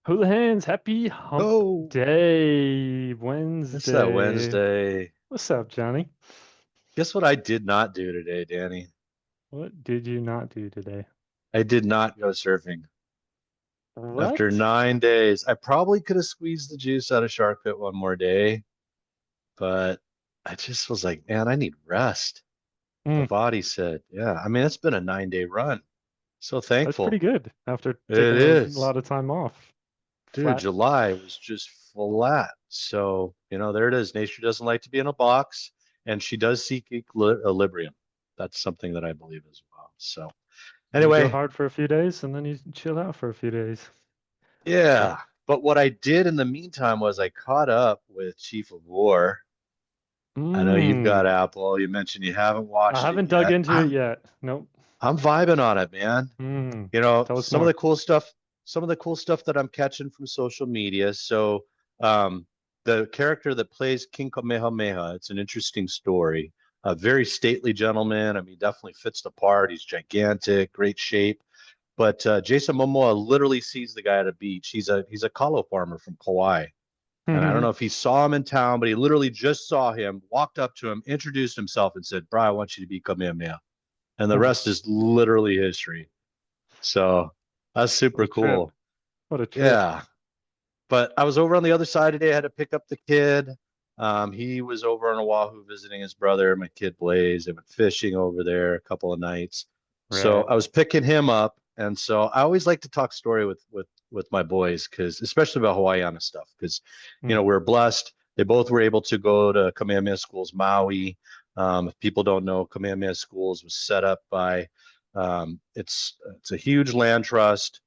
Hulahan's happy hump Oh, day, it's that Wednesday. Wednesday. What's up, Johnny? Guess what I did not do today, Danny? What did you not do today? I did not go surfing. After What? 9 days, I probably could have squeezed the juice out of Shark Pit one more day, but I just was like, man, I need rest. The Mm, body said, yeah. I mean, it's been a 9 day run. So that's pretty thankful. good after It taking a is. lot of time off. Dude, Flat. July was just flat. So, there it is. Nature doesn't like to be in a box, and she does seek equilibrium. That's something that I believe as well. So, You go anyway, hard for a few days and then you chill out for a few days. yeah. But what I did in the meantime was I caught up with Chief of War. I know you've got Mm, Apple. You mentioned you haven't I watched it haven't dug yet. into it yet. Nope. I'm vibing on it, man. Tell us Some of more. the cool stuff, that I'm catching from social media. So, um, the character that plays King Kamehameha, it's an interesting story. A very stately gentleman. I mean, definitely fits the part. He's gigantic, great shape. But Jason Momoa literally sees the guy at a beach. He's a kalo farmer from Kauai. And I don't know if he saw him in town, but he literally just saw him, walked up to him, introduced himself, and said, "Bro, I want you to be Kamehameha." And the rest is literally history. So that's What super a trip. cool. What a trip. Yeah. But I was over on the other side today. I had to pick up the kid. He was over on Oahu visiting his brother, my kid Blaze. They went fishing over there a couple of nights. So Right. I was picking him up. And so I always like to talk story with my boys, because especially about Hawaiian stuff, because Mm. we're blessed. They both were able to go to Kamehameha schools, Maui. If people don't know, Kamehameha schools was set up by it's a huge land trust.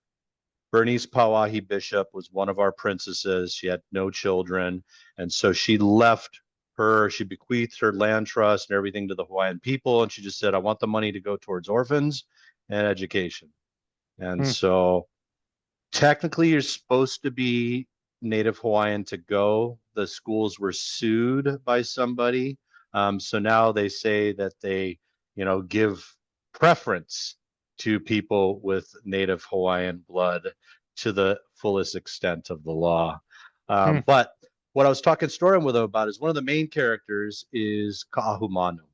Bernice Pauahi Bishop was one of our princesses. She had no children. And so she bequeathed her land trust and everything to the Hawaiian people. And she just said, I want the money to go towards orphans and education. And Mm. so technically, you're supposed to be Native Hawaiian to go. The schools were sued by somebody. So now they say that they, give preference to people with Native Hawaiian blood to the fullest extent of the law. Mm. But what I was talking story with them about is one of the main characters is Ka'ahumanu.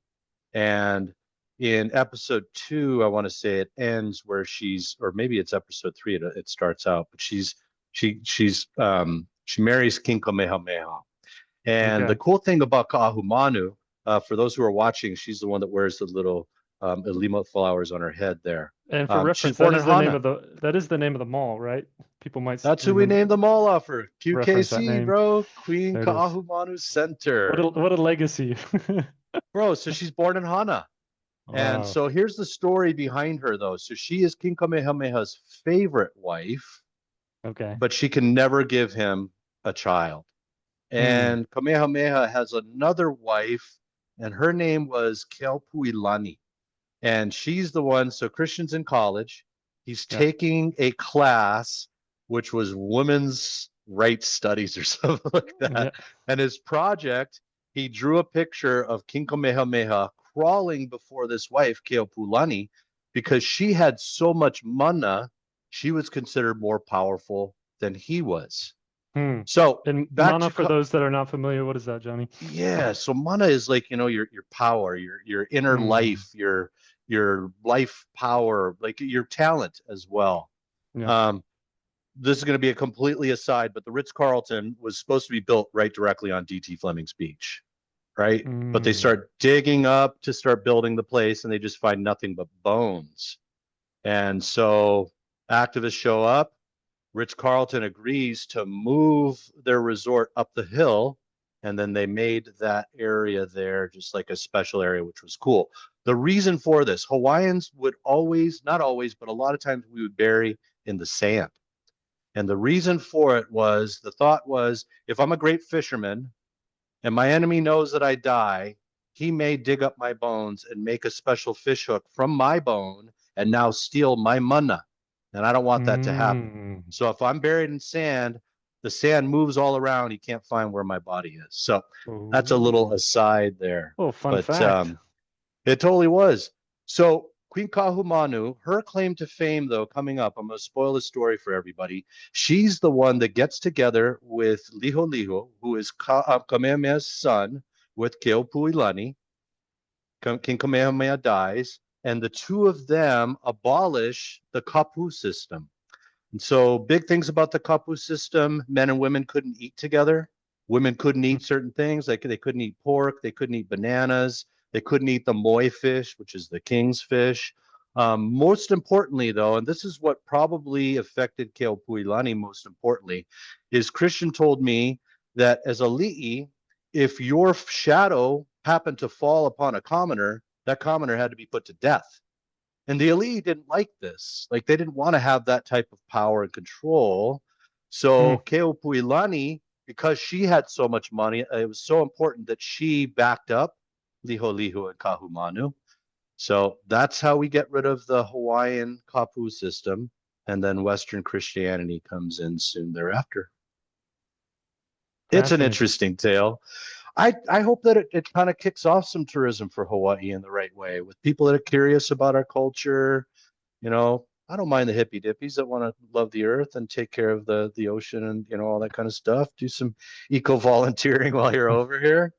And in episode 2, I want to say it ends where or maybe it's episode 3. It starts out, but she marries King Kamehameha. And the Okay. cool thing about Ka'ahumanu, for those who are watching, she's the one that wears the little Elima flowers on her head there. And for She's reference, born in Hana. that is the name of the mall, right? People might That's who we remember named the mall after. reference that QKC, name. bro. Queen There it is. Ka'ahumanu What Center. a legacy. Bro, so she's born in Hana. And Wow. so here's the story behind her, though. So she is King Kamehameha's favorite wife, Okay. but she can never give him a child. Hmm. And Kamehameha has another wife, and her name was Keopuilani. And she's the one, so Christian's in college. He's Yep. taking a class which was women's rights studies or something like that. Yep. And his project, he drew a picture of King Kamehameha crawling before this wife, Keopuilani, because she had so much mana, she was considered more powerful than he was. Hmm. So And back mana, to for those that are not familiar, what is that, Johnny? yeah, so mana is like, your power, your inner Hmm. life, your life power, like your talent as well. Yeah. Um, this is going to be a completely aside, but the Ritz-Carlton was supposed to be built right directly on DT Fleming's beach, right? But they Hmm. start digging up to start building the place, and they just find nothing but bones. And so activists show up. Ritz-Carlton agrees to move their resort up the hill, and then they made that area there just like a special area, which was cool. The reason for this, Hawaiians would always, not always, but a lot of times we would bury in the sand. And the reason for it was the thought was, if I'm a great fisherman and my enemy knows that I die, he may dig up my bones and make a special fish hook from my bone and now steal my mana. And I don't want that to happen. Hmm. So if I'm buried in sand, the sand moves all around. He can't find where my body is. So that's a little Ooh. aside there. Oh, fun But fact. it totally was. So Queen Kahumanu, her claim to fame, though, coming up, I'm going to spoil the story for everybody. She's the one that gets together with Liholiho, who is Kamehameha's son, with Keopuilani. King Kamehameha dies, and the two of them abolish the kapu system. And so, big things about the kapu system: men and women couldn't eat together. Women couldn't eat certain things, like they couldn't eat pork, they couldn't eat bananas, they couldn't eat the moi fish, which is the king's fish. Most importantly, though, and this is what probably affected Keopuilani most importantly, is Christian told me that as a li'i, if your shadow happened to fall upon a commoner, that commoner had to be put to death. And the elite didn't like this. Like they didn't want to have that type of power and control. So Keopuilani, because she had so much money, it was so important that she backed up Liholiho and Kahumanu. So that's how we get rid of the Hawaiian kapu system. And then Western Christianity comes in soon thereafter. It's an interesting tale. I hope that it kind of kicks off some tourism for Hawaii in the right way with people that are curious about our culture. You know, I don't mind the hippy dippies that want to love the earth and take care of the ocean and, you know, all that kind of stuff. Do some eco volunteering while you're over here.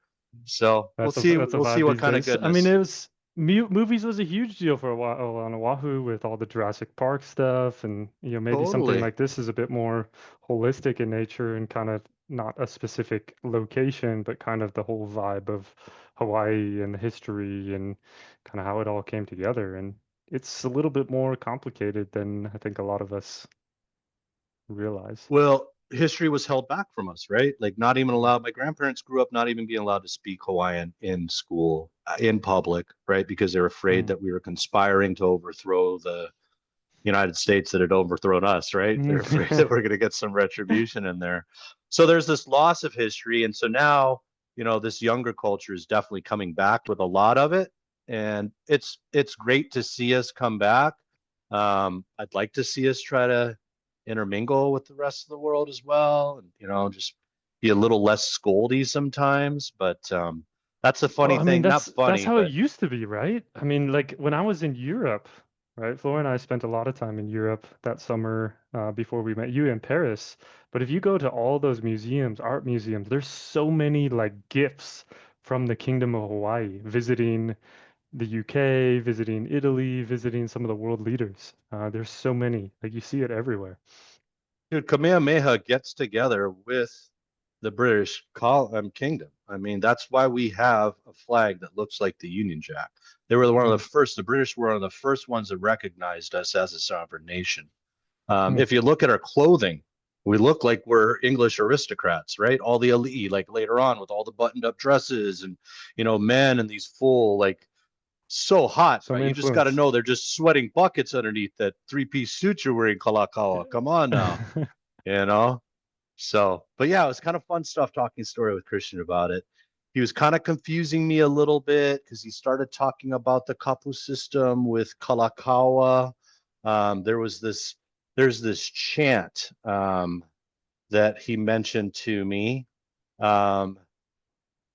So we'll see what kind of goodness. I mean, it was movies was a huge deal for a while on Oahu with all the Jurassic Park stuff, and maybe something like this is a bit more holistic in nature and kind of not a specific location, but kind of the whole vibe of Hawaii and the history and kind of how it all came together. And it's a little bit more complicated than I think a lot of us realize. Well, history was held back from us, right? Like not even allowed. My grandparents grew up not even being allowed to speak Hawaiian in school, in public, right? Because they're afraid that we were conspiring to overthrow the United States that had overthrown us, right? They're afraid that we're going to get some retribution in there. So there's this loss of history. And so now, this younger culture is definitely coming back with a lot of it. And it's great to see us come back. I'd like to see us try to intermingle with the rest of the world as well. And, just be a little less scoldy sometimes. But that's a funny thing. Not funny. That's how it used to be, right? I mean, like when I was in Europe, right? Flora and I spent a lot of time in Europe that summer before we met you in Paris. But if you go to all those museums, art museums, there's so many like gifts from the Kingdom of Hawaii, visiting the UK, visiting Italy, visiting some of the world leaders. There's so many, like you see it everywhere. Dude, Kamehameha gets together with the British kingdom. I mean, that's why we have a flag that looks like the Union Jack. They were one of the first, the British were one of the first ones that recognized us as a sovereign nation. If you look at our clothing, we look like we're English aristocrats, right? All the elite, like later on with all the buttoned up dresses and, men in these full, like, so hot, right? You just got to know they're just sweating buckets underneath that three-piece suit you're wearing, Kalakaua. Come on now, So, but yeah, it was kind of fun stuff talking story with Christian about it. He was kind of confusing me a little bit because he started talking about the kapu system with Kalakaua. There's this chant that he mentioned to me.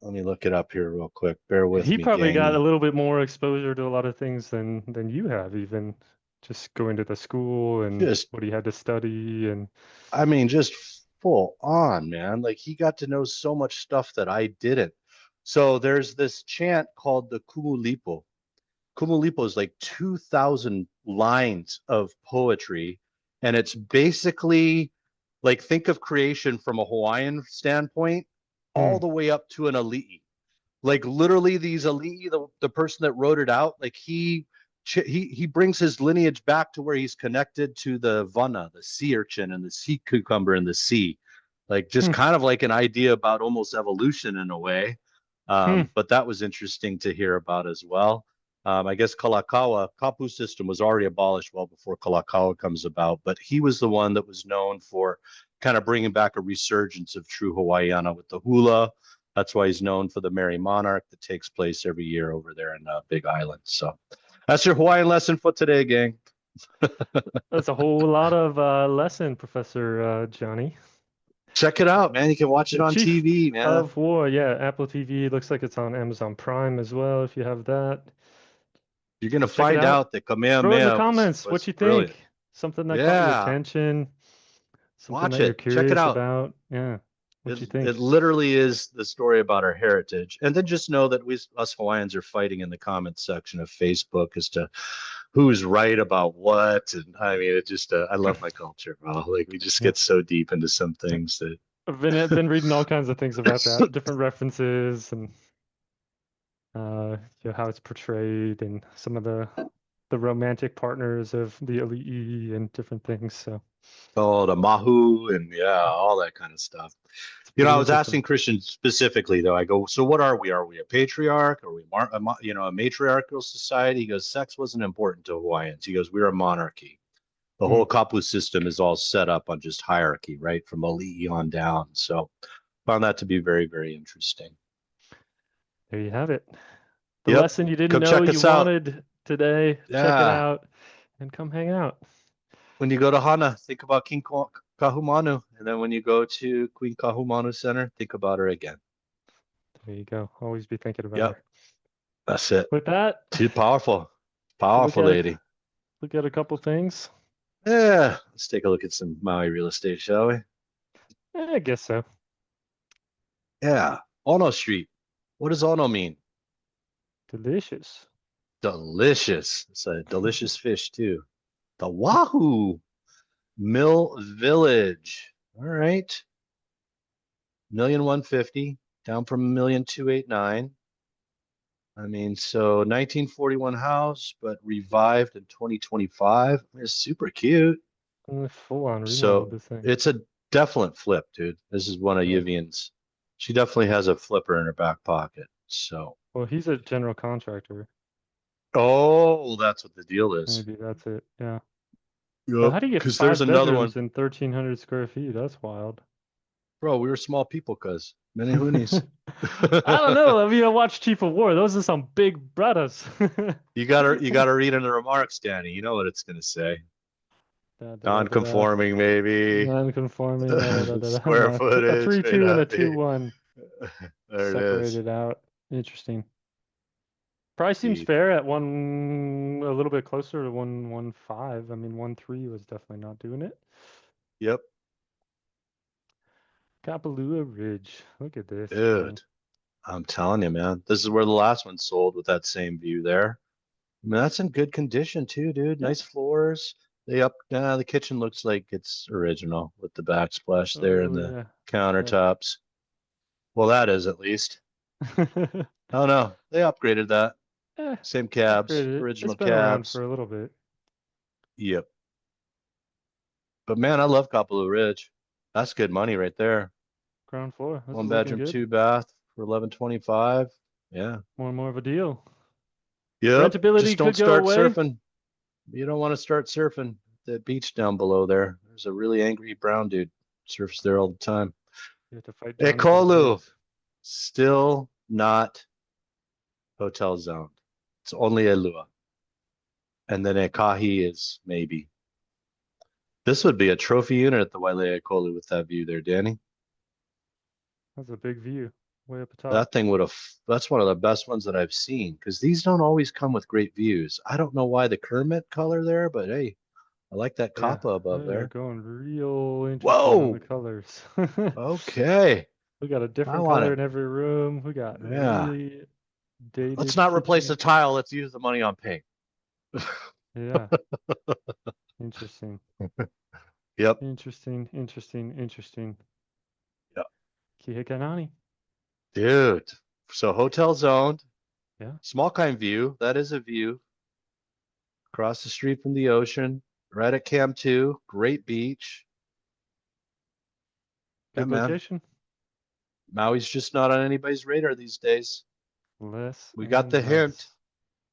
Let me look it up here real quick. Bear with me. He probably got a little bit more exposure to a lot of things than you have, even just going to the school and what he had to study. And I mean, just full on, man. Like he got to know so much stuff that I didn't. So there's this chant called the Kumulipo. Kumulipo is like 2,000 lines of poetry. And it's basically like, think of creation from a Hawaiian standpoint, all the way up to an ali'i. Like literally these ali'i, the person that wrote it out, like he brings his lineage back to where he's connected to the vana, the sea urchin and the sea cucumber in the sea. Like just kind of like an idea about almost evolution in a way. But that was interesting to hear about as well. I guess Kalakaua, kapu system was already abolished well before Kalakaua comes about, but he was the one that was known for kind of bringing back a resurgence of true Hawaiiana with the hula. That's why he's known for the Merry Monarch that takes place every year over there in Big Island. So that's your Hawaiian lesson for today, gang. That's a whole lot of lesson, Professor Jonny. Check it out, man. You can watch it on TV, man. Of War, yeah, Apple TV. Looks like it's on Amazon Prime as well, if you have that. You're gonna Check it find out. out that Throw it in the Kamehameha comments. What was you brilliant. think? Something that caught your Yeah, attention? Something watch that you're it. Check it curious out. about? Yeah. What you It think? literally is the story about our heritage. And then just know that we us Hawaiians are fighting in the comments section of Facebook as to who's right about what. And I mean, it just I love my culture, bro. Like we just Yeah. get so deep into some things that I've been reading all kinds of things about that, different references and how it's portrayed and some of the romantic partners of the Ali'i and different things. So oh the mahu and yeah, all that kind of stuff. it's You know, pretty I was interesting. asking Christian specifically though. I go, so what are we? Are we a patriarch? Are we a matriarchal society? He goes, sex wasn't important to Hawaiians. He goes, we're a monarchy. The Hmm. whole kapu system is all set up on just hierarchy, right? From Ali'i on down. So found that to be very, very interesting. There you have it. The Yep. lesson you didn't Come know check you us out. wanted today. Check it Yeah. out and come hang out. When you go to Hana, think about Kahumanu. And then when you go to Queen Kahumanu Center, think about her again. There you go. Always be thinking about Yep. her. That's it. With that, Too powerful. look Powerful at lady. a couple things. Yeah. Let's take a look at some Maui real estate, shall we? I guess so. Yeah. Ono Street. What does Ono mean? Delicious. Delicious. It's a delicious fish, too. The Wahoo Mill Village. All right. 1,150,000 down from 1,289,000. I mean, so 1941 house, but revived in 2025. I mean, it's super cute. Full on remodel So this thing. it's a definite flip, dude. This is one of Yeah. Yivian's. She definitely has a flipper in her back pocket. So, Well, he's a general contractor. oh, that's what the deal is. Maybe that's it. Yeah. Well, Yep. how do you get Because there's five another one. bedrooms in 1,300 square feet? That's wild. Bro, we were small people, cuz many hoonies. I don't know. I mean, I watched Chief of War. Those are some big brothers. You gotta read in the remarks, Danny. You know what it's gonna say. Da, da, da, da, da. Non-conforming, maybe. Non-conforming. Da, da, da, da, da. Square A footage may 3-2 and a not be. 2-1 There it is. separated out. Interesting. Price seems Indeed. fair at a little bit closer to 115. I mean, 1-3 was definitely not doing it. Yep. Kapalua Ridge. Look at this, man. Dude, I'm telling you, man. This is where the last one sold with that same view there. I mean, that's in good condition too, dude. Yeah. Nice floors. The kitchen looks like it's original with the backsplash there and Oh the yeah. countertops. Well, that is at least. Yeah. Oh no, they upgraded that. Eh, Same cabs, upgraded it. It's original been around cabs. for a little bit. Yep. But man, I love Kapalua Ridge. That's good money right there. Ground floor. This is One looking bedroom, good. two bath for 1125. Yeah. More and more of a deal. Yep. Rentability Just don't could go start away. surfing. You don't want to start surfing at the beach down below there. There's a really angry brown dude surfs there all the time. You have to fight Johnny for the Ekolu, waves. still not hotel zoned. It's only Elua. And then Ekahi is maybe. This would be a trophy unit at the Wailea Ekolu with that view there, Danny. That's a big view, way up the top. That thing would have, that's one of the best ones that I've seen because these don't always come with great views. I don't know why the Kermit color there, but hey, I like that Yeah, Kappa above they're there. going real interesting on the Whoa. colors. Okay. We got a I different want color it. in every room. We got Yeah. really Let's dated not replace the kitchen. tile. Let's use the money on paint. Yeah, interesting. Yep. Interesting. Yep. Kihikanani. Dude. So hotel zoned, Yeah, small kind view. That is a view across the street from the ocean, right at Cam 2. Great beach. Yeah, good man. location. Maui's just not on anybody's radar these days. Less We got and the hint. less.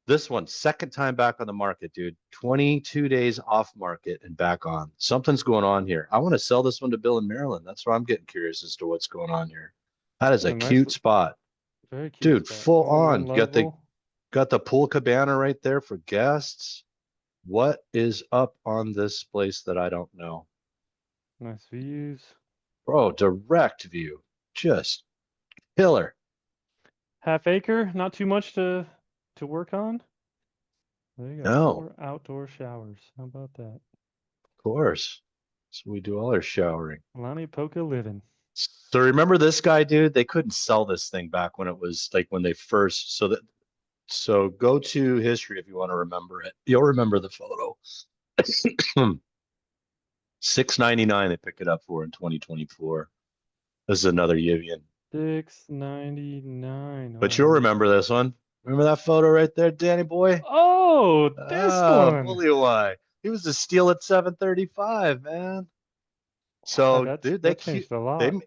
This one, second time back on the market, dude. 22 days off market and back on. Something's going on here. I want to sell this one to Bill in Maryland. That's why I'm getting curious as to what's going on here. That is It's a a nice, cute spot. very cute Dude, spot. full Only on. one You level. got the pool cabana right there for guests. What is up on this place that I don't know? Nice views. Bro, direct view. Just killer. Half acre, not too much to work on. There you go. No, 4 outdoor showers. How about that? of course. So we do all our showering. Lani Poca living. So remember this guy, dude? They couldn't sell this thing back when it was like when they first. So go to history if you want to remember it. You'll remember the photo. $6.99 they pick it up for in 2024. This is another Yivian. $6.99. But you'll Wow. remember this one. Remember that photo right there, Danny boy? Oh, this Ah, one. bully why. He was a steal at 735, man. Wow, So, dude, that changed a they lot.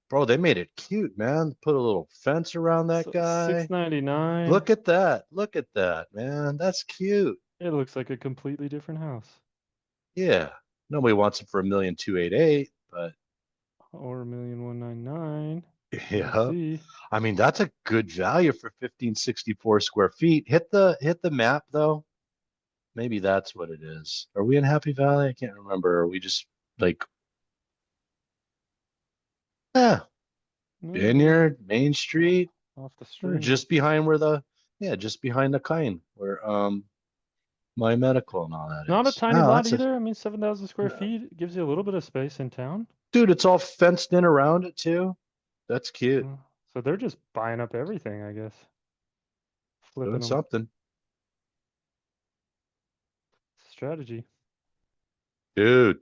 bro, they made it cute, man. Put a little fence around that So guy. 6.99. Look at that. Look at that, man. That's cute. It looks like a completely different house. Yeah. Nobody wants it for 1,288,000, but Or 1,199,000. We'll yeah. see. I mean, that's a good value for 1564 square feet. Hit the map though. Maybe that's what it is. Are we in Happy Valley? I can't remember. Are we just like yeah, No, we're Vineyard, Main Street? off the We're stream. just behind just behind the Kine where my medical and all that Not a is. tiny No, lot that's a either. I mean, 7,000 square feet. It gives you a little bit of space in town. dude, it's all fenced in around it too. That's cute. So they're just buying up everything, I guess. Flipping Doing them. something. Strategy. Dude,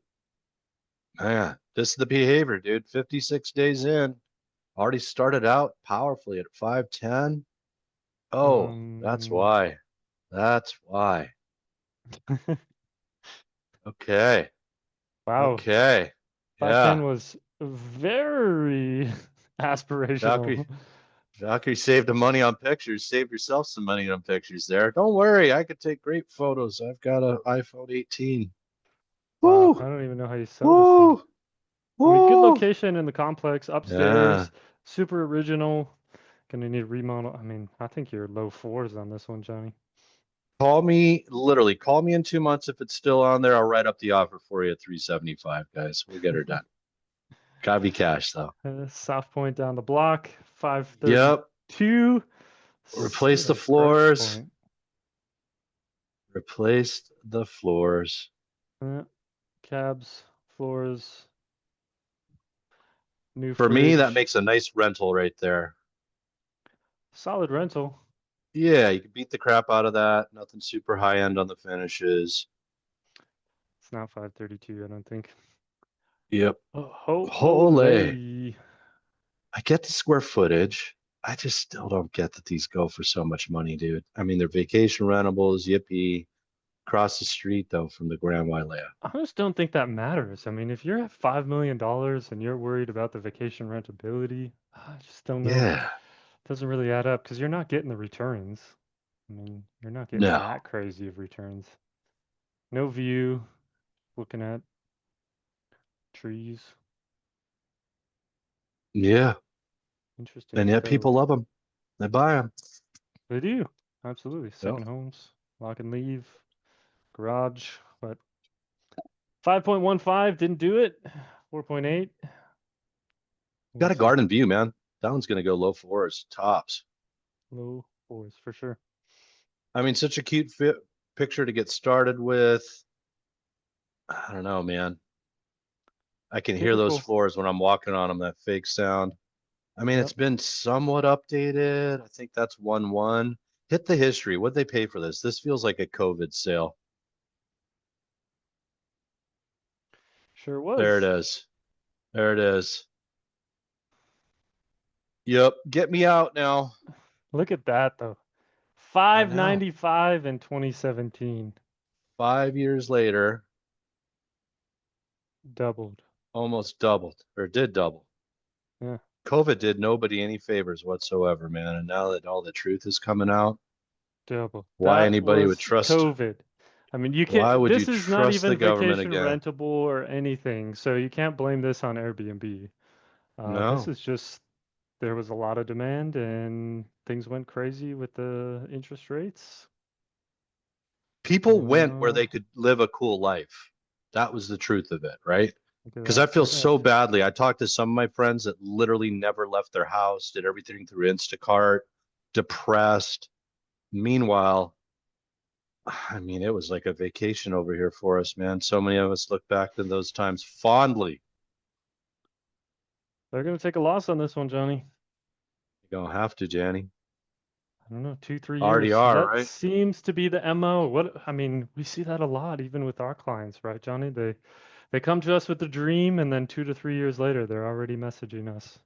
man, this is the behavior, dude. 56 days in. Already started out powerfully at 510. Oh, that's Um, why. That's why. Okay. wow. Okay. 510 Yeah. was very Valkyrie, aspirational. Valkyrie saved the money on pictures. Save yourself some money on pictures there. Don't worry. I could take great photos. I've got an iPhone 18. Wow, Woo! I don't even know how you sell this thing. Woo! I mean, good Woo! location in the complex, Yeah. upstairs, super original. Gonna need remodel. I mean, I think you're low fours on this one, Johnny. Literally, call me in 2 months if it's still on there. I'll write up the offer for you at 375, guys. We'll get her done. Gotta be cash though. South Point down the block, Yep. 532. Replace Straight the up price floors. point. Replaced the floors. Cabs, floors, new For me, that fridge. makes a nice rental right there. Solid rental. Yeah, you can beat the crap out of that. Nothing super high end on the finishes. It's not 532, I don't think. Yep. Oh, Holy. holy. I get the square footage. I just still don't get that these go for so much money, dude. I mean, they're vacation rentables, yippee. Across the street, though, from the Grand Wailea. I just don't think that matters. I mean, if you're at $5 million and you're worried about the vacation rentability, I just don't know. Yeah. Doesn't really add up because you're not getting the returns. I mean, you're not getting No. that crazy of returns. No view, looking at trees. Yeah. Interesting And yet code. people love them. They buy them. They do. Absolutely. Yep. Second homes, lock and leave, garage, but 5.15 didn't do it. 4.8. We'll Got a see. garden view, man. That one's going to go low fours, tops. Low fours for sure. I mean, such a cute picture to get started with. I don't know, man. I can hear those Typical. floors when I'm walking on them, that fake sound. I mean, Yep. it's been somewhat updated. I think that's 1-1. Hit the history. What'd they pay for this? This feels like a COVID sale. Sure There it was. is. There it is. Yep. Get me out now. Look at that though. I know. 595 in 2017. 5 years later, Doubled. almost doubled or did double. Yeah. COVID did nobody any favors whatsoever, man. And now that all the truth is coming out, Double. why That anybody would was trust, COVID. I mean, you why can't, would you this is not trust even the government vacation again? rentable or anything. So you can't blame this on Airbnb. This No. is just, there was a lot of demand and things went crazy with the interest rates. People And went where now, they could live a cool life. That was the truth of it, right? look at Because that I feel so fast. badly. I talked to some of my friends that literally never left their house, did everything through Instacart, depressed. Meanwhile, I mean, it was like a vacation over here for us, man. So many of us look back to those times fondly. They're gonna take a loss on this one, Johnny. You don't have to, Janny. I don't know, 2, 3 years. Already So are, that right? seems to be the MO. What I mean, we see that a lot, even with our clients, right, Johnny? They come to us with the dream, and then 2 to 3 years later, they're already messaging us.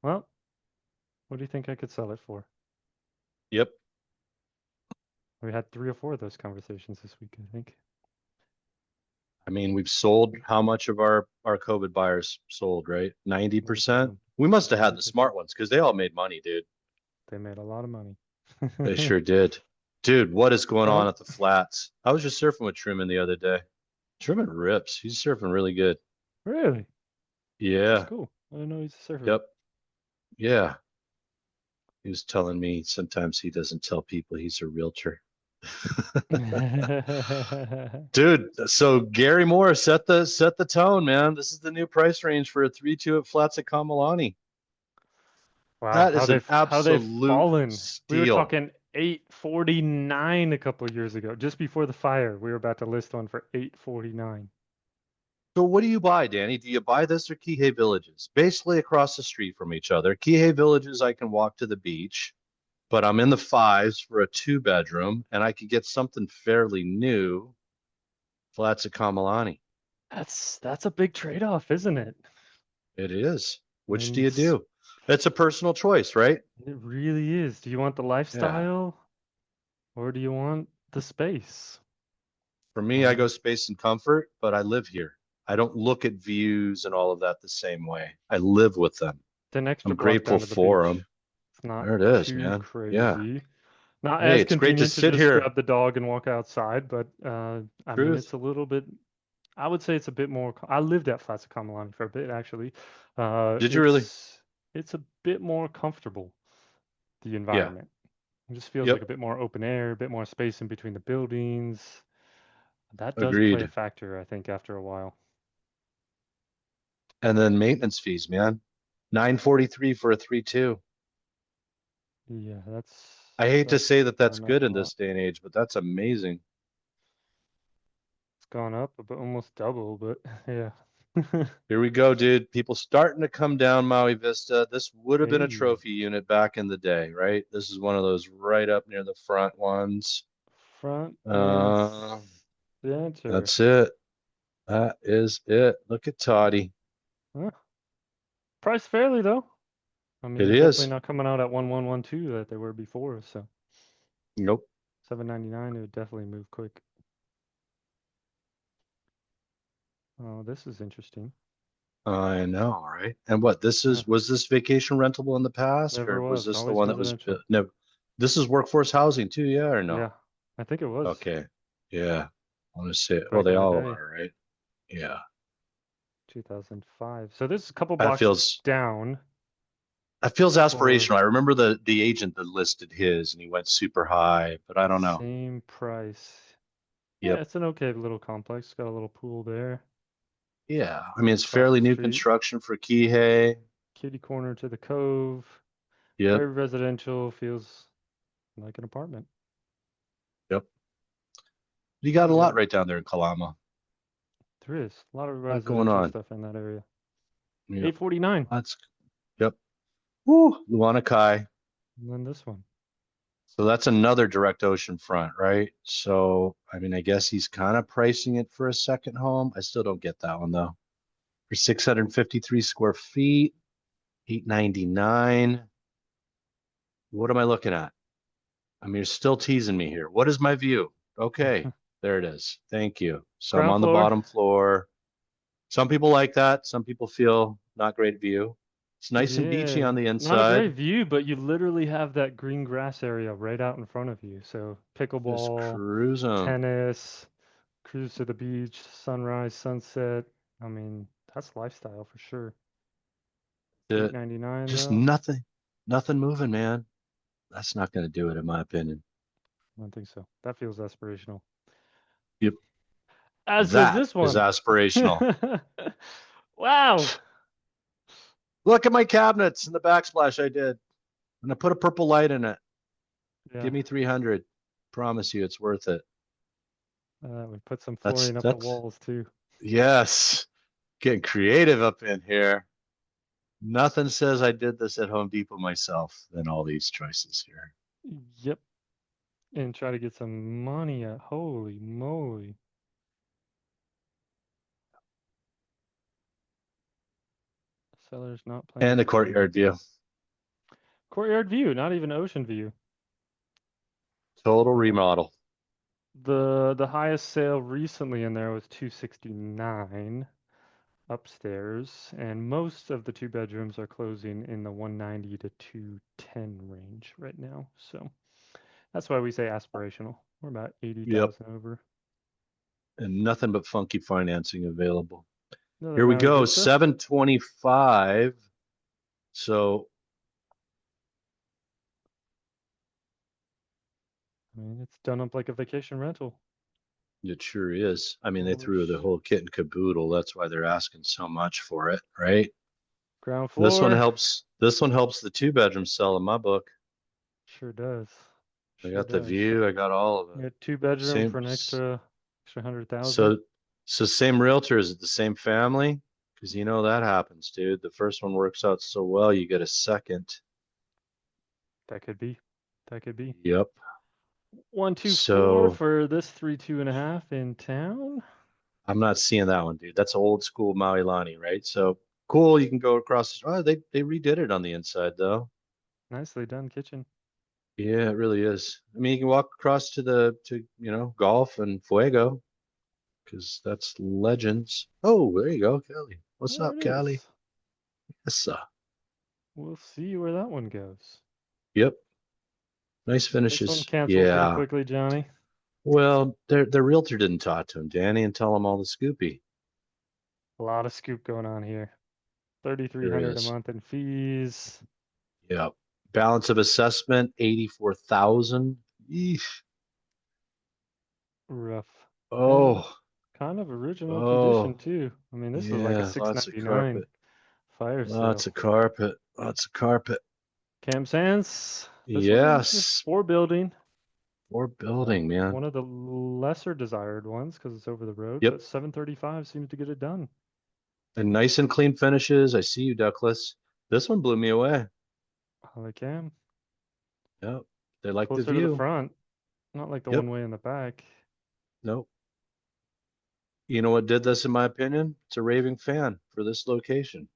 Well, what do you think I could sell it for? Yep. We had 3 or 4 of those conversations this week, I think. I mean, we've sold how much of our COVID buyers sold, right? Most of 90%. them, We must have had the 90%. smart ones because they all made money, dude. They made a lot of money. They sure did. Dude, what is going on Well, at the flats? I was just surfing with Truman the other day. Truman rips. He's surfing really good. really? That's Yeah. cool. I didn't know he's a surfer. Yep. Yeah. He was telling me sometimes he doesn't tell people he's a realtor. Dude, so Gary Moore set the tone, man. This is the new price range for a 3-2 at flats at Kamalani. Wow, That is an how they've absolute fallen. We were steal. talking 849 a couple of years ago, just before the fire. We were about to list one for 849. So what do you buy, Danny? Do you buy this or Kihei Villages? Basically across the street from each other. Kihei Villages, I can walk to the beach, but I'm in the fives for a 2-bedroom, and I could get something fairly new. Flats at Kamalani. That's a big trade-off, isn't it? It is. I Which do mean, you do? It's a personal choice, right? it really is. Do you want the Yeah. lifestyle or do you want the space? For me, I Right? go space and comfort, but I live here. I don't look at views and all of that the same way. I live with them. It's an extra I'm block grateful down to the for beach. them. It's not There it is, too man. Yeah. crazy. Not Hey, as it's great to convenient to sit just here. grab the dog and walk outside, but I mean, Truth. it's a little bit. I would say it's a bit more. I lived at Flats of Kamalani for a bit, actually. Uh, Did you really? it's it's a bit more comfortable, the Yeah. environment. It just feels like Yep. a bit more open air, a bit more space in between the buildings. That does play a Agreed. factor, I think, after a while. And then maintenance fees, man. 943 for a 3-2. Yeah, I hate to say that that's gone up good a in lot. this day and age, but that's amazing. It's gone up about almost double, but yeah. Here we go, dude. People starting to come down Maui Vista. This would have been a Hey, trophy unit back in the day, right? This is one of those right up near the front ones. front and Uh, center. that's it. That is it. Look at Toddy. Huh. Priced fairly though. I mean, It they're definitely is. not coming out at 1112 that they were before, so Nope. 799 it would definitely move quick. Oh, this is interesting. I know, right? And what this Huh. is, was this vacation rentable in the past, Never or was was. this the Always one that was residential. no? This is workforce housing too, yeah, or no? Yeah, I think it was Okay. Yeah. I want to say, well, back they in the all day, are, right? Yeah. 2005. So this is a couple That blocks feels down that feels for aspirational. I remember the agent that listed his and he went super high, but I don't know. same price. Yeah, Yep. it's an okay little complex. Got a little pool there Yeah. I mean, it's across fairly the new street. construction for Kihei. Kitty corner to the cove. Yep. Very residential. Feels like an apartment. Yep. You got Pretty a lot good. right down there in Kalama. There is a lot of A lot going residential on. stuff in that area. Yep. 849. That's yep. Woo. Luana Kai. And then this one. So that's another direct ocean front, right? So, I mean, I guess he's kind of pricing it for a second home. I still don't get that one though. For 653 square feet, 899. What am I looking at? I mean, you're still teasing me here. What is my view? Okay, there it is. Thank you. So I'm Ground on the floor. bottom floor. Some people like that. Some people feel not great view. It's nice and beachy Yeah, on the not a great inside. view, but you literally have that green grass area right out in front of you. So Just pickleball, cruising. tennis, cruise to the beach, sunrise, sunset. I mean, that's lifestyle for sure. It, 899 just though. nothing moving, man. That's not going to do it, in my opinion. I don't think so. That feels aspirational. Yep. As does That this is one. aspirational. Wow. Look at my cabinets and the backsplash I did. And I put a purple light in it. Yeah. Give me 300. Promise you it's worth it. We put some flooring up the walls too. Yes, getting creative up in here. Nothing says I did this at Home Depot myself than all these choices here. Yep. And try to get some money out. Holy moly. Seller's not playing And the fair. courtyard view. Courtyard view, not even ocean view. Total remodel. The highest sale recently in there was 269 upstairs, and most of the 2 bedrooms are closing in the 190 to 210 range right now. So that's why we say aspirational. We're about Yep. 80,000 over. And nothing but funky financing available. Another Here we Maui go, Vista. 725. So I mean, it's done up like a vacation rental. it sure is. I mean, they Holy threw the whole kit and caboodle. That's why they're asking so much for it, right? ground This one floor. helps. This one helps the 2 bedroom sell in my book. Sure does. I Sure got the does. view. I got all of You it. had 2 bedroom Same. for an extra 100,000. So, so same realtor, is it the same family? Because you know that happens, dude. The first one works out so well, you get a second. That could be. That could be. Yep. 124 So for this 3.5 in town. I'm not seeing that one, dude. That's old school Maui Lani, right? So cool. You can go across. Oh, they redid it on the inside though. Nicely done kitchen. Yeah, it really is. I mean, you can walk across to golf and Fuego because that's legends. Oh, there you go, Kelly. What's There up, it Kelly? is. Yes, sir. We'll see where that one goes. Yep. Nice This one finishes. canceled pretty Yeah. quickly, Johnny. Well, their realtor didn't talk to him, Danny, and tell him all the scoopy. A lot of scoop going on here. There 3,300 a is. month in fees. Yep. Balance of assessment, 84,000. Eesh. Rough. And Oh, kind of original condition oh, too. I mean, this was like a yeah. Lots of 699 carpet. fire Lots sale. of carpet. Lots of carpet. Cam Sands. This one is Yes. 4 building. More building, man. One of the lesser desired ones because it's over the road, Yep. but 735 seems to get it done. And nice and clean finishes. I see you, Douglas. This one blew me away. Oh, they can. Yep. They like the Closer to the view. front, not like the Yep. one way in the back. Nope. You know what did this, in my opinion? It's a raving fan for this location.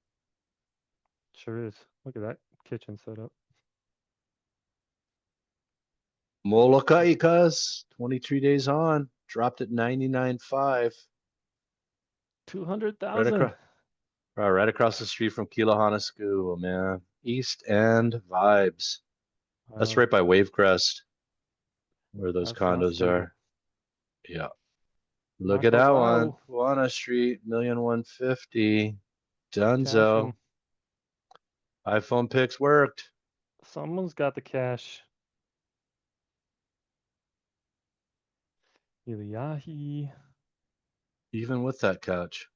Sure is. Look at that kitchen setup. Molokai, cuz 23 days on, dropped at 99.5. Right 200,000. across, right across the street from Kilahana School, man. East End vibes. That's Wow, right by Wavecrest, where those that's not condos stumble. are. Yeah. Look at that one. Makawao. Puana Street, 1,150,000. Cash Dunzo. 'em. iPhone pics worked. Someone's got the cash. Iliahi. Even with that couch.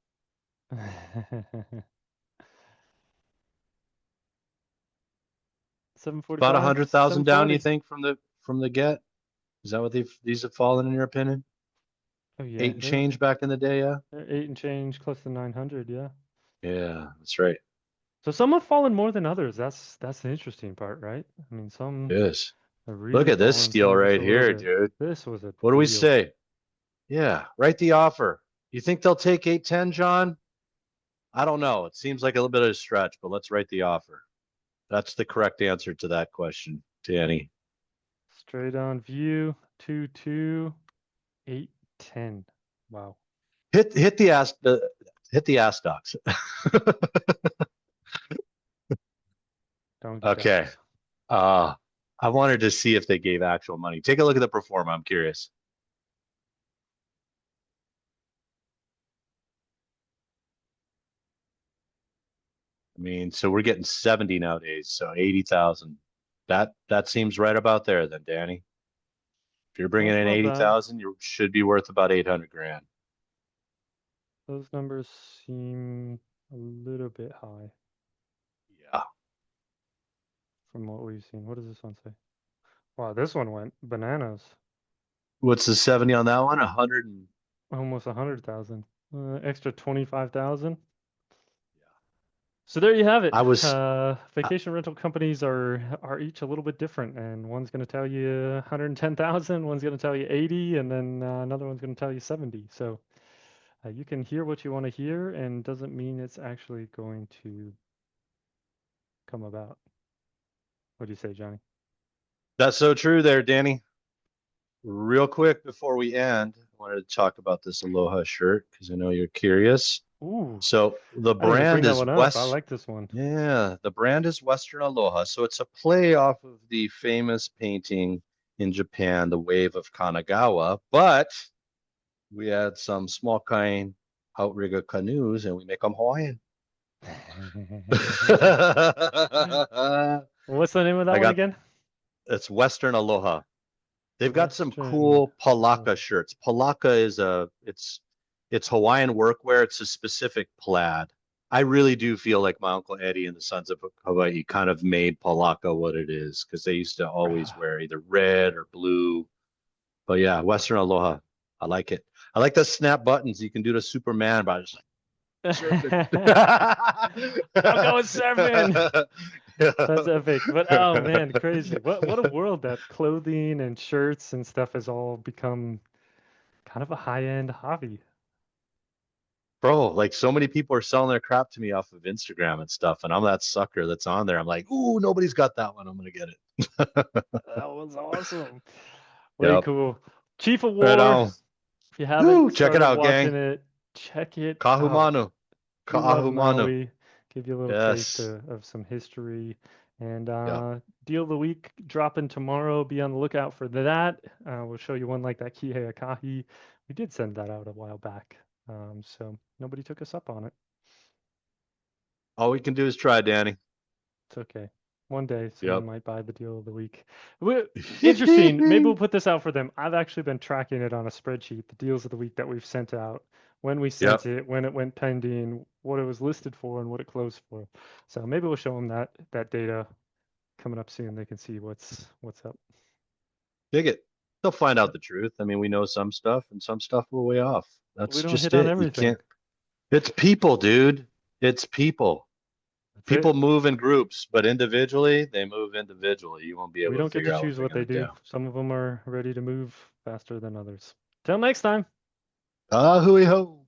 745, About 100,000 down, you 740. think, from the get? Is that what these have fallen in your opinion? Oh yeah, 8 and change back in the day, yeah? they're 8 and change, close to 900. Yeah. Yeah, that's right. So some have fallen more than others. That's the interesting part, right? I mean, some It is. have Look really at this fallen, some steal are just right a little here, bit. dude. This was a What do we deal. say? Yeah, write the offer. You think they'll take 810, John? I don't know. It seems like a little bit of a stretch, but let's write the offer. That's the correct answer to that question, Danny. Straight on view, 22810. Wow. Hit the ass hit the ass docs. Donkey Okay. dogs. Uh I wanted to see if they gave actual money. Take a look at the perform. I'm curious. I mean, so we're getting 70 nowadays, so 80,000. That seems right about there then, Danny. If you're bringing That's in not bad. 80,000, you should be worth about 800 grand. Those numbers seem a little bit high Yeah. from what we've seen. What does this one say? Wow, this one went bananas. What's the 70 on that one? 100 and Almost 100,000. Extra 25,000. So there you have it. I was Vacation rental companies are each a little bit different, and one's going to tell you 110,000, one's going to tell you 80, and then another one's going to tell you 70. So you can hear what you want to hear, and doesn't mean it's actually going to come about. What do you say, Johnny? That's so true there, Danny. Real quick before we end, I wanted to talk about this Aloha shirt because I know you're curious. Ooh, So the I didn't even brand bring that is one up. I West. like this one. Yeah, the brand is Western Aloha. So it's a play off of the famous painting in Japan, The Wave of Kanagawa, but we add some small kind outrigger canoes and we make them Hawaiian. I What's the name of that one got again? it's Western Aloha. They've got some Western. cool palaka shirts. Palaka is it's Hawaiian workwear. It's a specific plaid. I really do feel like my Uncle Eddie and the Sons of Hawaii kind of made palaka what it is because they used to always wear either red or blue. But yeah, Western Aloha. I like it. I like the snap buttons. You can do the Superman, but I just like surfing. I'm going surfing. That's epic. But oh man, crazy. What a world that clothing and shirts and stuff has all become kind of a high-end hobby. Bro, like so many people are selling their crap to me off of Instagram and stuff, and I'm that sucker that's on there. I'm like, ooh, nobody's got that one. I'm gonna get it. That was awesome. Way Yep. cool. Chief of Right War, on. if you haven't Woo, check it started out, watching gang. it, check it out. Kahumanu. If you love Kahumanu. Maui, give you a little taste Yes. of some history. And Yep. Deal of the Week dropping tomorrow. Be on the lookout for that. We'll show you one like that Kihei Akahi. We did send that out a while back. So nobody took us up on it. All we can do is try, Danny. It's okay. One day someone Yep. might buy the Deal of the Week. Interesting. Maybe we'll put this out for them. I've actually been tracking it on a spreadsheet, the deals of the week that we've sent out, when we sent Yep. it, when it went pending, what it was listed for, and what it closed for. So maybe we'll show them that data coming up soon. They can see what's up. Dig it. They'll find out the truth. I mean, we know some stuff and some stuff we're way off. We That's don't just hit on it. You everything. can't. It's people, dude. It's people. That's People it. move in groups, but individually, they move individually. You won't be We able to don't get to figure out what choose they're what they going to do. do. Some of them are ready to move faster than others. Till next time. Ah, hooey ho.